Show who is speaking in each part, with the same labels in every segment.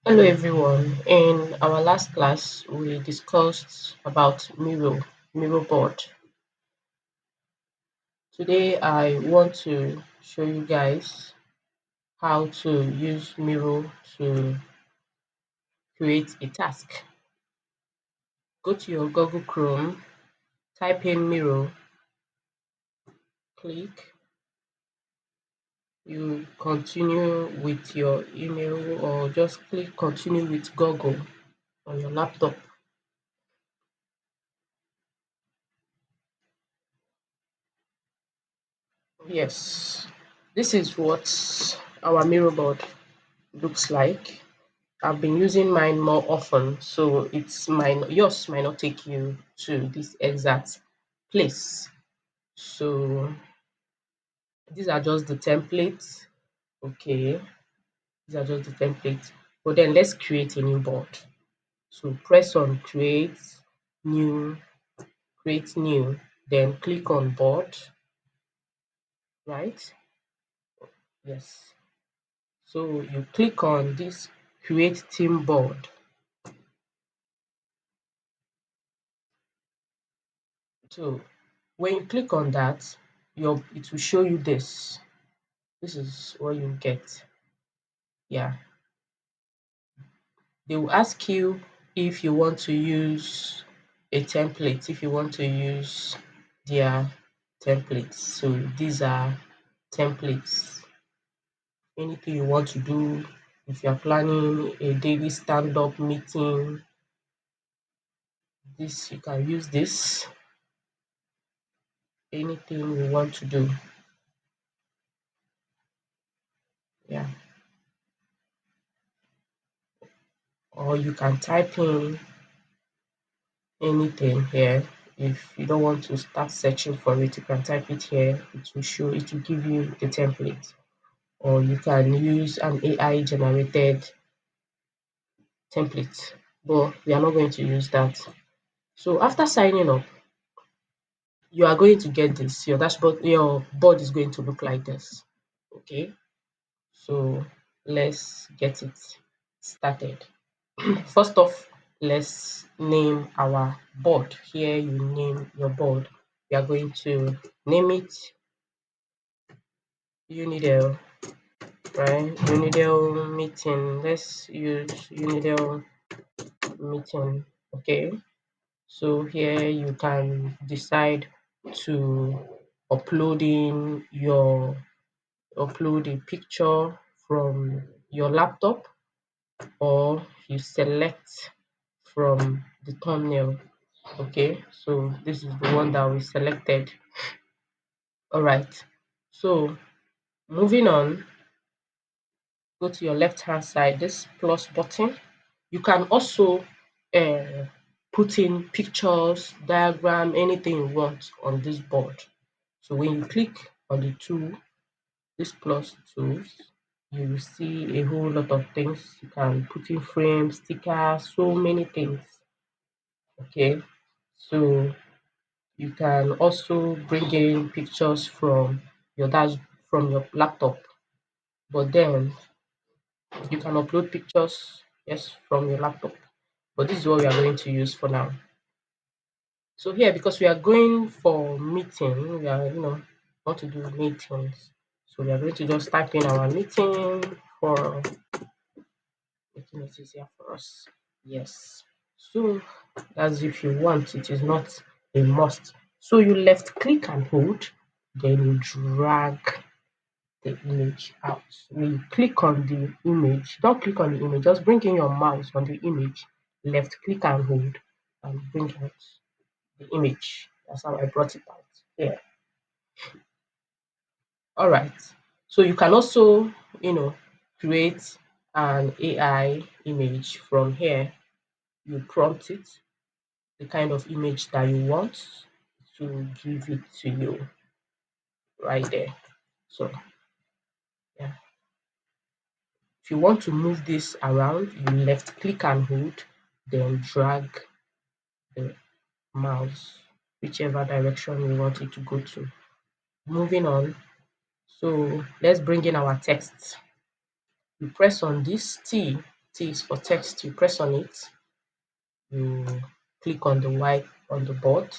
Speaker 1: Hello everyone. In our last class, we discussed about Miro board. Today, I want to show you guys how to use Miro to create a task. Go to your Google Chrome, type in Miro, click. You continue with your email or just click continue with Google on your laptop. Yes, this is what our Miro board looks like. I've been using mine more often, so yours might not take you to this exact place. So these are just the templates. Okay, these are just the templates. But then let's create a new board. So press on new, create new, then click on board, right? Yes. So you click on this create theme board. So when you click on that, it will show you this. This is what you get. Yeah. They will ask you if you want to use a template, if you want to use their templates. So these are templates. Anything you want to do, if you're planning a daily stand-up meeting, this you can use this. Anything you want to do. Yeah. Or you can type in anything here. If you don't want to start searching for it, you can type it here. It will give you the template. Or you can use an AI generated template, but we are not going to use that. So after signing up, you are going to get this. Your board is going to look like this. Okay, so let's get it started. First off, let's name our board. Here you name your board. We are going to name it Unidel, right? Unidel meeting. Let's use Unidel meeting. Okay. So here you can decide to upload a picture from your laptop, or you select from the thumbnail. Okay, so this is the one that we selected. All right, so moving on, go to your left hand side, this plus button. You can also uh, put in pictures, diagram, anything you want on this board. So when you click on the tool, this plus tools, you will see a whole lot of things. You can put in frames, stickers, so many things. Okay, so you can also bring in pictures from your laptop, but then you can upload pictures, yes, from your laptop. But this is what we are going to use for now. So here, because we are going for meeting, we are, want to do meetings. So we are going to just type in our meeting for making it easier for us. Yes. So as if you want, it is not a must. So you left click and hold, then you drag the image out. When you click on the image, don't click on the image, just bring in your mouse on the image, left click and hold, and bring out the image. That's how I brought it out here. All right. So you can also, create an AI image from here. You prompt it the kind of image that you want to give it to you right there. So yeah, if you want to move this around, you left click and hold, then drag the mouse whichever direction you want it to go to. Moving on, so let's bring in our text. You press on this T, T is for text. You press on it, you click on the white on the board.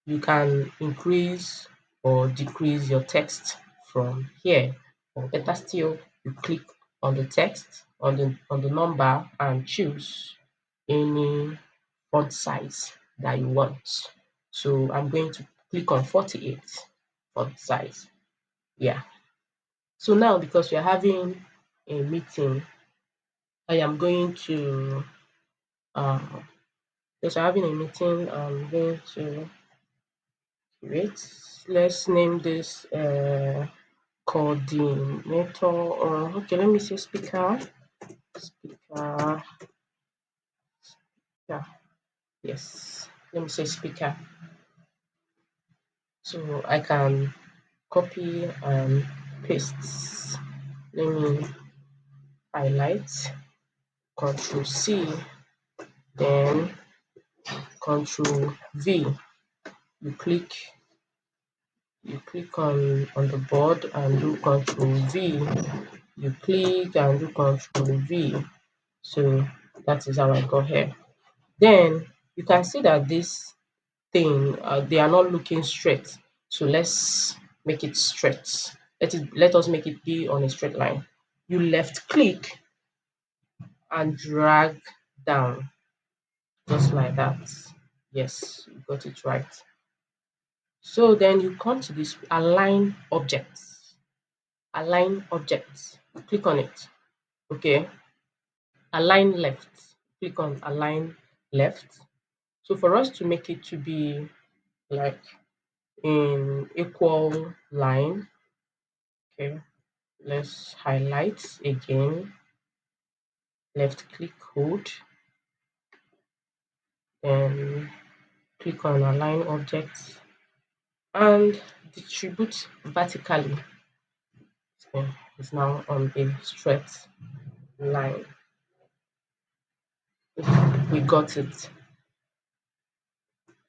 Speaker 1: You can increase or decrease your text from here, or better still, you click on the text on the number and choose any font size that you want. So I'm going to click on 48 font size. Yeah. So now, because we're having a meeting, I am going to uh, because we're having a meeting, I'm going to create. Let's name this coordinator, or okay, let me say speaker. Speaker. Yeah. Yes. Let me say speaker. So I can copy and paste. Let me highlight, Control C, then Control V. You click on the board and do Control V. You click and do Control V. So that is how I got here. Then you can see that this thing, they are not looking straight. So let's make it straight. Let us make it be on a straight line. You left click and drag down just like that. Yes, you got it right. So then you come to this align objects. Align objects. Click on it. Okay. Align left. Click on align left. So for us to make it to be like in equal line, okay, let's highlight again, left click, hold, then click on align objects and distribute vertically. So it's now on a straight line. We got it.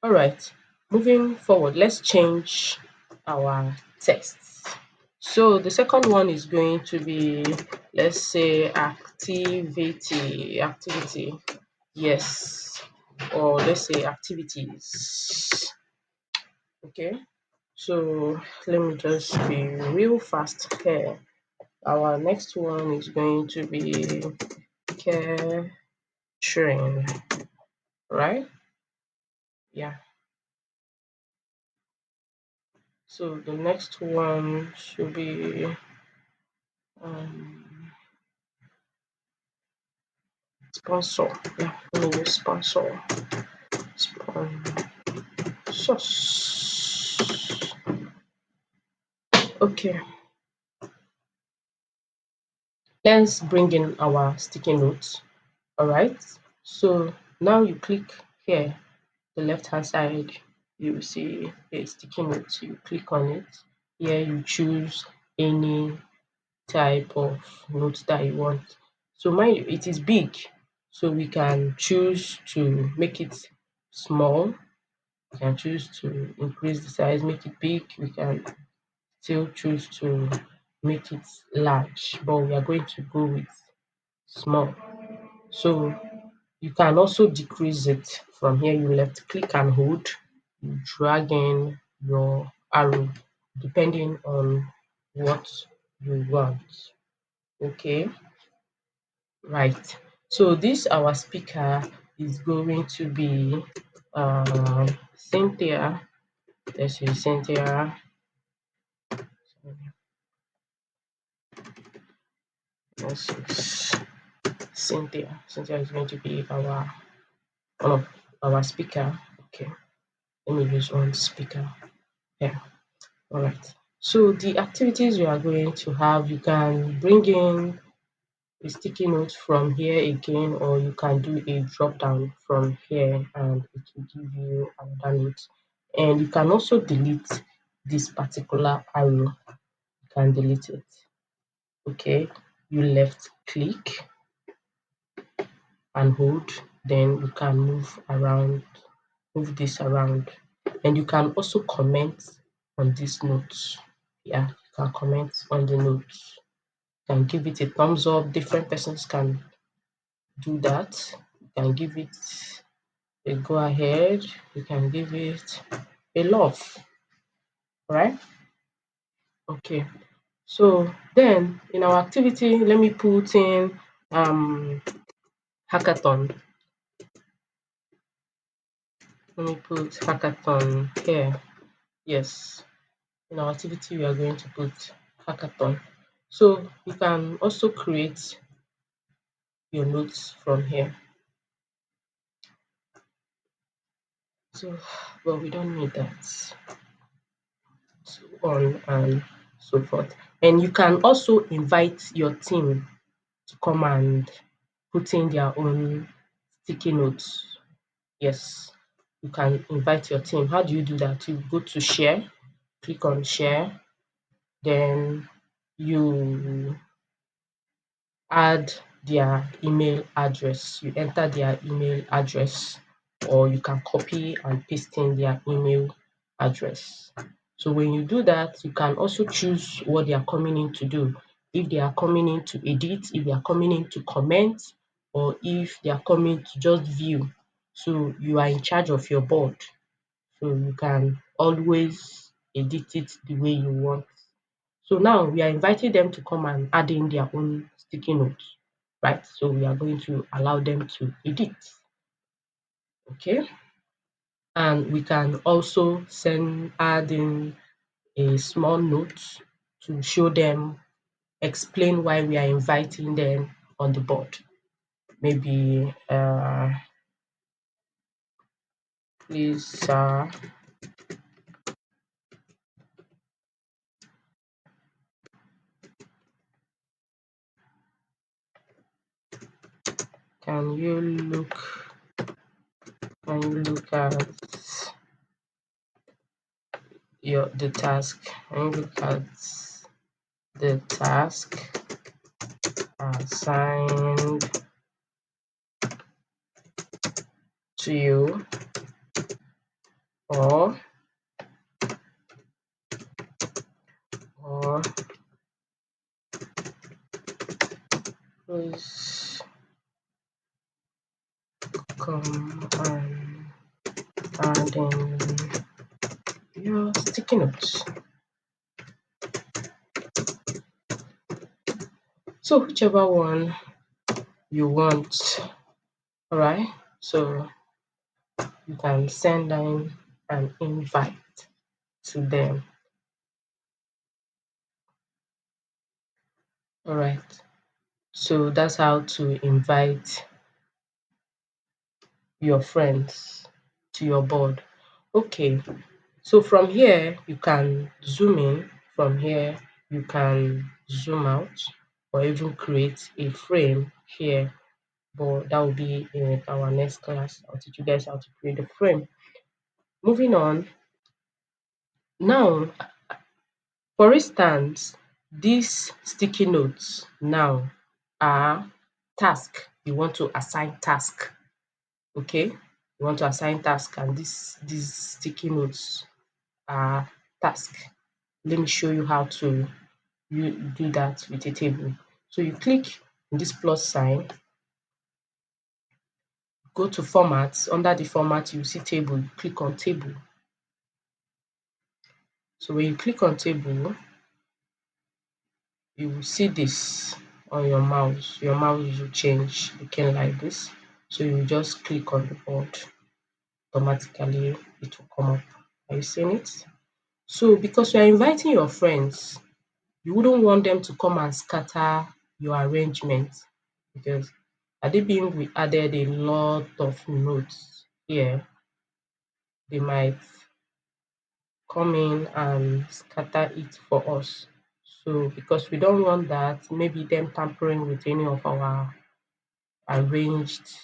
Speaker 1: All right, moving forward, let's change our text. So the second one is going to be, let's say, activity, yes, or let's say activities. Okay, so let me just be real fast here. Our next one is going to be catering, right? Yeah. So the next one should be um, sponsor. Yeah, let me use sponsor. Sponsors. Okay, let's bring in our sticky notes. All right. So now you click here, the left hand side, you will see a sticky note. You click on it. Here you choose any type of note that you want. So mine, it is big, so we can choose to make it small. We can choose to increase the size, make it big. We can still choose to make it large, but we are going to go with small. So you can also decrease it from here. You left click and hold, you drag in your arrow depending on what you want. Okay, right. So this our speaker is going to be Cynthia. Let's see, Cynthia. Let's see, Cynthia. Cynthia is going to be our one of our speaker. Okay, let me use one speaker. Yeah. All right. So the activities you are going to have, you can bring in a sticky note from here again, or you can do a drop down from here and it will give you another note. And you can also delete this particular arrow. You can delete it. Okay. You left click and hold, then you can move this around. And you can also comment on these notes. Yeah, you can comment on the notes. Can give it a thumbs up. Different persons can do that. You can give it a go ahead. You can give it a love, right? Okay. So then in our activity, let me put in hackathon. Let me put hackathon here. Yes. In our activity, we are going to put hackathon. So you can also create your notes from here. So, but we don't need that. So on and so forth. And you can also invite your team to come and put in their own sticky notes. Yes, you can invite your team. How do you do that? You go to share, click on share, then you add their email address. You enter their email address, or you can copy and paste in their email address. So when you do that, you can also choose what they are coming in to do. If they are coming in to edit, if they are coming in to comment, or if they are coming to just view. So you are in charge of your board. So you can always edit it the way you want. So now we are inviting them to come and add in their own sticky notes, right? So we are going to allow them to edit, okay? And we can also add in a small note to show them, explain why we are inviting them on the board. Maybe, please, can you look at the task? Can you look at the task assigned to you, or or please come and add in your sticky notes. So whichever one you want, all right? So you can send in an invite to them, all right? So that's how to invite your friends to your board. Okay, so from here you can zoom in, from here you can zoom out, or even create a frame here, but that will be in our next class. I'll teach you guys how to create a frame. Moving on, now for instance, these sticky notes now are task. You want to assign task, okay? You want to assign task, and these sticky notes are task. Let me show you how to do that with a table. So you click on this plus sign, go to format. Under the format, you see table. You click on table. So when you click on table, you will see this on your mouse. Your mouse will change looking like this. So you just click on the board. Automatically, it will come up. Are you seeing it? So because you are inviting your friends, you wouldn't want them to come and scatter your arrangement, because had it been we added a lot of notes here, they might come in and scatter it for us. So because we don't want that, maybe them tampering with any of our arranged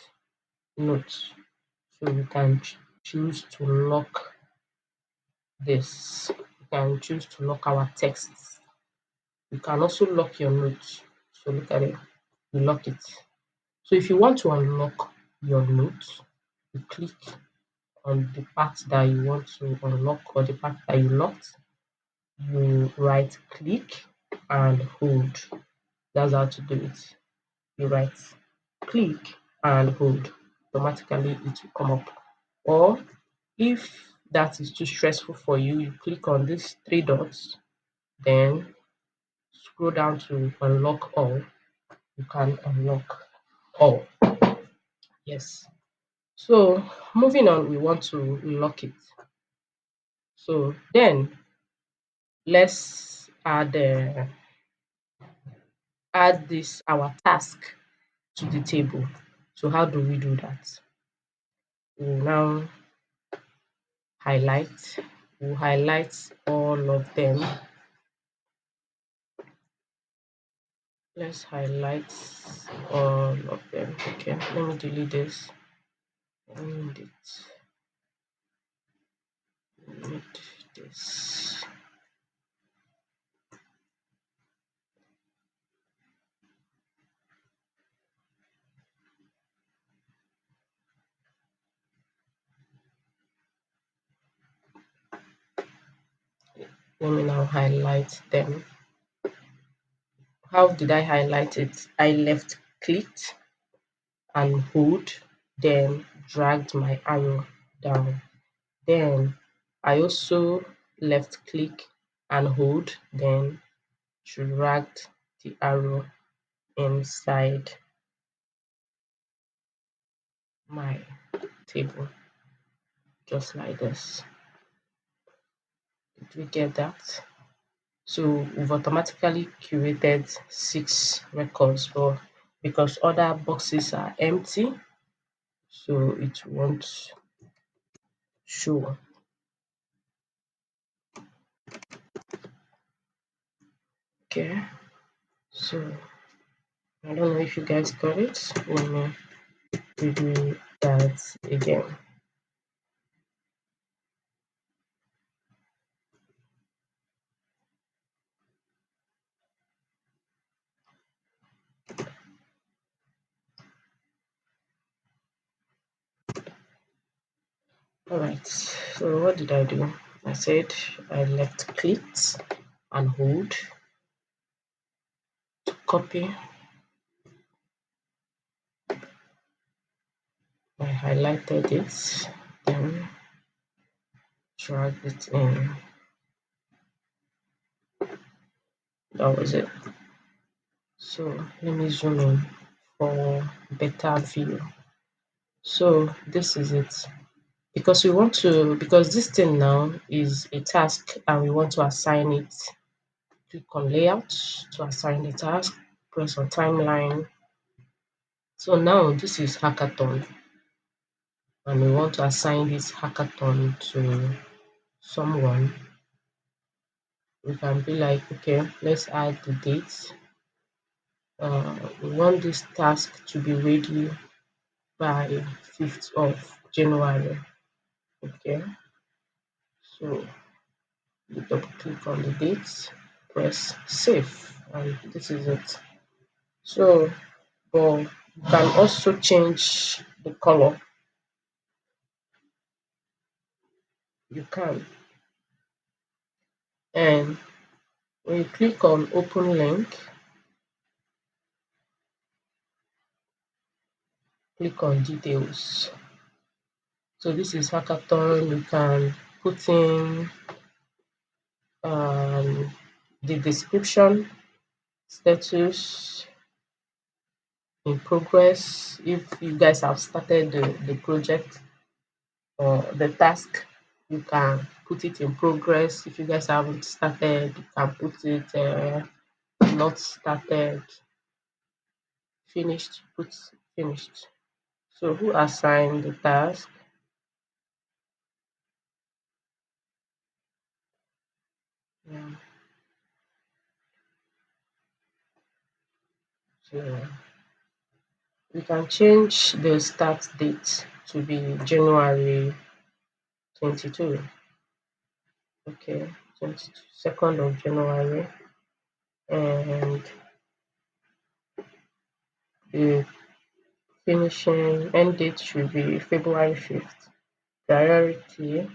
Speaker 1: notes. So we can choose to lock this. We can choose to lock our texts. You can also lock your notes. So look at it. You lock it. So if you want to unlock your notes, you click on the part that you want to unlock, or the part that you locked. You right click and hold. That's how to do it. You right click and hold. Automatically it will come up. Or if that is too stressful for you, you click on these three dots, then scroll down to unlock all. You can unlock all. Yes. So moving on, we want to lock it. So then let's add this our task to the table. So how do we do that? We'll now highlight. We'll highlight all of them. Let's highlight all of them. Okay, let me delete this. End it. Delete this. Let me now highlight them. How did I highlight it? I left clicked and hold, then dragged my arrow down. Then I also left click and hold, then dragged the arrow inside my table, just like this. Did we get that? So we've automatically curated 6 records, but because other boxes are empty, so it won't show. Okay, so I don't know if you guys got it. Let me redo that again. All right, so what did I do? I said I left clicked and hold to copy. I highlighted it, then drag it in. That was it. So let me zoom in for better view. So this is it. Because this thing now is a task and we want to assign it. Click on layout to assign the task, press on timeline. So now this is hackathon and we want to assign this hackathon to someone. We can be like, okay, let's add the date. We want this task to be ready by 5th of January. Okay, so you double click on the date, press save, and this is it. So, but you can also change the color. You can, and when you click on open link, click on details. So this is hackathon. You can put in the description, status, in progress. If you guys have started the project or the task, you can put it in progress. If you guys haven't started, you can put it not started, finished, put finished. So who assigned the task? Yeah. So we can change the start date to be January 22. Okay, 22nd of January, and the finishing end date should be February 5th. Priority,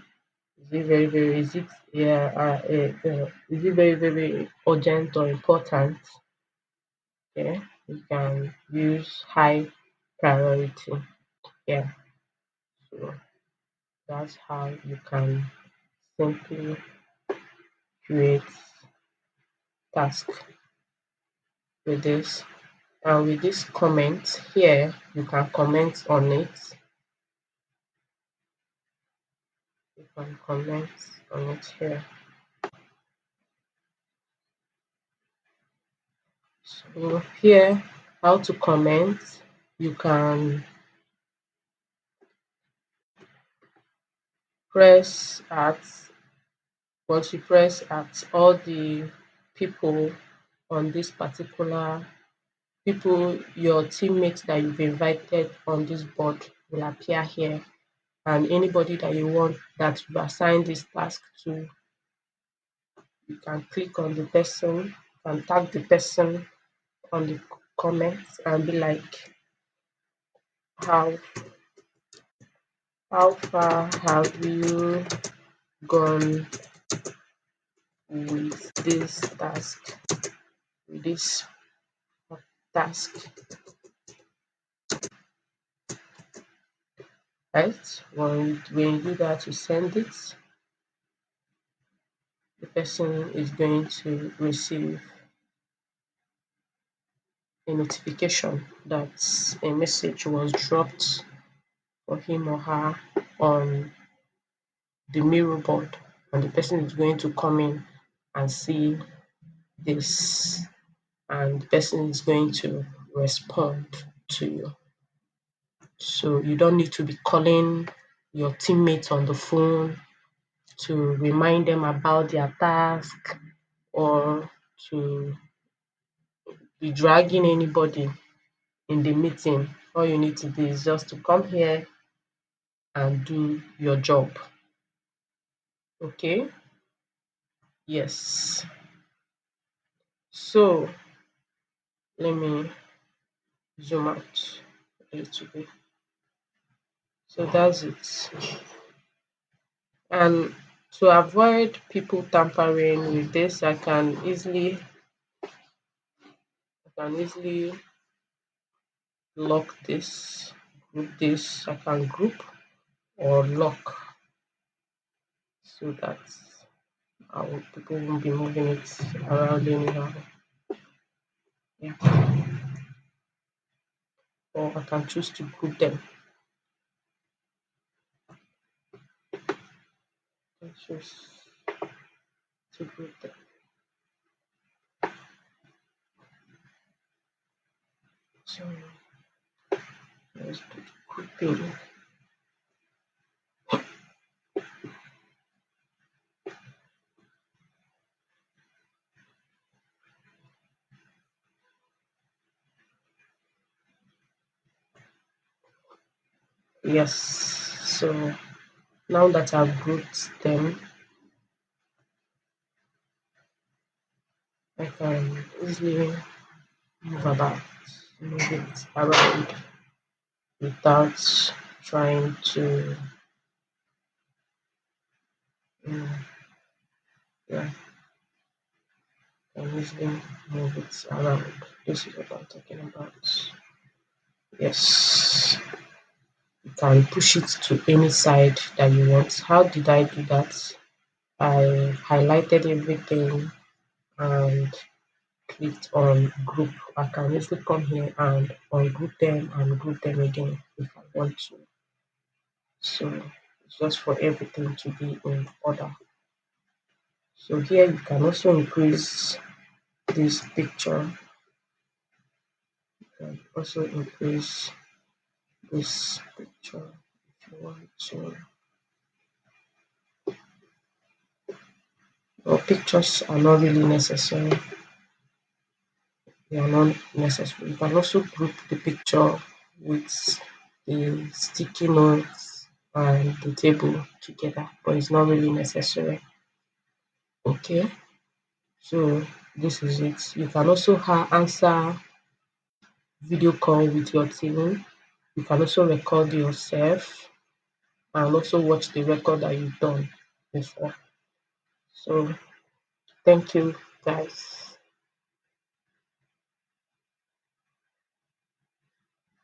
Speaker 1: is it very is it is it very urgent or important? Okay, you can use high priority. Yeah, so that's how you can simply create task with this. And with this comment here, you can comment on it. You can comment on it here. So here, how to comment, you can press at, once you press at, all the people on this particular, people, your teammates that you've invited on this board will appear here, and anybody that you want that you assign this task to, you can click on the person and tag the person on the comments and be like, how how far have you gone with this task, right? When you do that, you send it, the person is going to receive a notification that a message was dropped for him or her on the Miro board, and the person is going to come in and see this, and the person is going to respond to you. So you don't need to be calling your teammates on the phone to remind them about their task, or to be dragging anybody in the meeting. All you need to do is just to come here and do your job. Okay? Yes. So let me zoom out a little bit. So that's it. And to avoid people tampering with this, I can easily lock this, group this, I can group or lock, so that people won't be moving it around anyhow. Yeah. Or I can choose to group them. I choose to group them. So let's put grouping. Yes. So now that I've grouped them, I can easily move it around without trying to, um, yeah, can easily move it around. This is what I'm talking about. Yes, you can push it to any side that you want. How did I do that? I highlighted everything and clicked on group. I can easily come here and ungroup them and group them again if I want to. So it's just for everything to be in order. So here you can also increase this picture. You can also increase this picture if you want to. But pictures are not really necessary. They are not necessary. You can also group the picture with the sticky notes and the table together, but it's not really necessary. Okay, so this is it. You can also answer video call with your team. You can also record yourself and also watch the record that you've done before. So thank you guys.